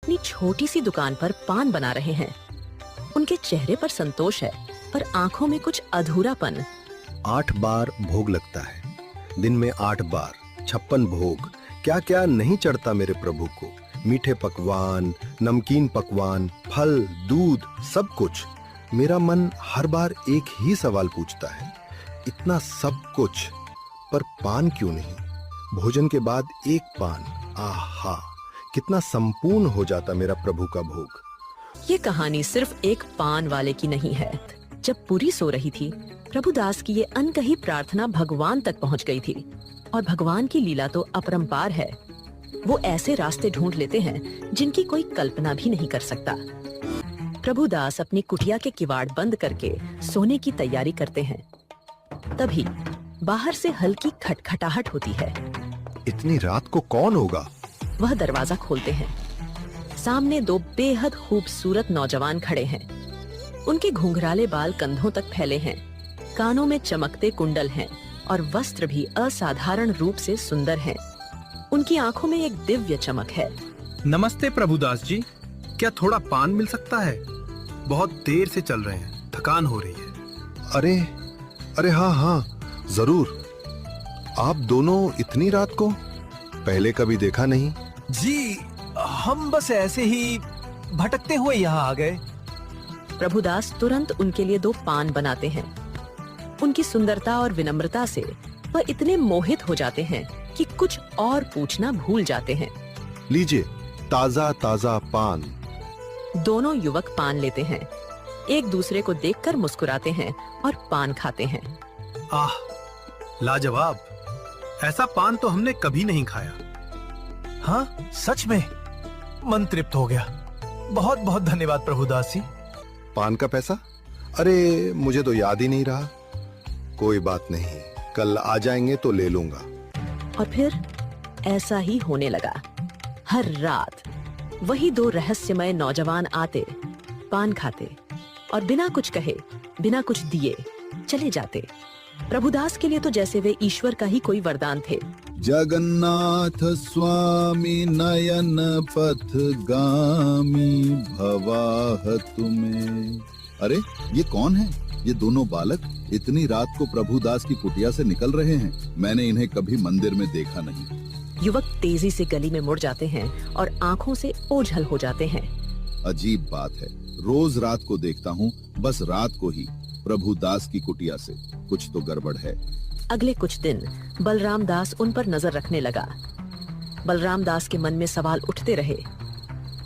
अपनी छोटी सी दुकान पर पान बना रहे हैं। उनके चेहरे पर संतोष है, पर आंखों में कुछ अधूरापन। 8 बार भोग लगता है, दिन में 8 बार 56 भोग। क्या क्या नहीं चढ़ता मेरे प्रभु को। मीठे पकवान, नमकीन पकवान, फल, दूध, सब कुछ। मेरा मन हर बार एक ही सवाल पूछता है, इतना सब कुछ पर पान क्यों नहीं? भोजन के बाद एक पान, आहा, कितना संपूर्ण हो जाता मेरा प्रभु का भोग। ये कहानी सिर्फ एक पान वाले की नहीं है। जब पुरी सो रही थी, प्रभुदास की ये अनकही प्रार्थना भगवान तक पहुंच गई थी। और भगवान की लीला तो अपरंपार है। वो ऐसे रास्ते ढूंढ लेते हैं जिनकी कोई कल्पना भी नहीं कर सकता। प्रभुदास अपनी कुटिया के किवाड़ बंद करके सोने की तैयारी करते हैं। तभी बाहर से हल्की खटखटाहट होती है। इतनी रात को कौन होगा? वह दरवाजा खोलते हैं। सामने 2 बेहद खूबसूरत नौजवान खड़े हैं। उनके घुंघराले बाल कंधों तक फैले हैं, कानों में चमकते कुंडल हैं और वस्त्र भी असाधारण रूप से सुंदर हैं। उनकी आंखों में एक दिव्य चमक है। नमस्ते प्रभुदास जी, क्या थोड़ा पान मिल सकता है? बहुत देर से चल रहे हैं, थकान हो रही है। अरे अरे हाँ, जरूर। आप दोनों इतनी रात को? पहले कभी देखा नहीं। जी, हम बस ऐसे ही भटकते हुए यहाँ आ गए। प्रभुदास तुरंत उनके लिए 2 पान बनाते हैं। उनकी सुंदरता और विनम्रता से वह इतने मोहित हो जाते हैं कि कुछ और पूछना भूल जाते हैं। लीजिए, ताजा ताजा पान। दोनों युवक पान लेते हैं, एक दूसरे को देखकर मुस्कुराते हैं और पान खाते हैं। आह, लाजवाब! ऐसा पान तो हमने कभी नहीं खाया। हाँ, सच में मन तृप्त हो गया। बहुत बहुत धन्यवाद प्रभुदास जी। पान का पैसा? अरे मुझे तो याद ही नहीं रहा। कोई बात नहीं, कल आ जाएंगे तो ले लूंगा। और फिर ऐसा ही होने लगा। हर रात वही 2 रहस्यमय नौजवान आते, पान खाते और बिना कुछ कहे, बिना कुछ दिए चले जाते। प्रभुदास के लिए तो जैसे वे ईश्वर का ही कोई वरदान थे। जगन्नाथ स्वामी नयन पथगामी भवाह तुम्हें। अरे ये कौन है? ये दोनों बालक इतनी रात को प्रभुदास की कुटिया से निकल रहे हैं। मैंने इन्हें कभी मंदिर में देखा नहीं। युवक तेजी से गली में मुड़ जाते हैं और आंखों से ओझल हो जाते हैं। अजीब बात है, रोज रात को देखता हूँ, बस रात को ही प्रभुदास की कुटिया से। कुछ तो गड़बड़ है। अगले कुछ दिन बलराम दास उन पर नजर रखने लगा। बलराम दास के मन में सवाल उठते रहे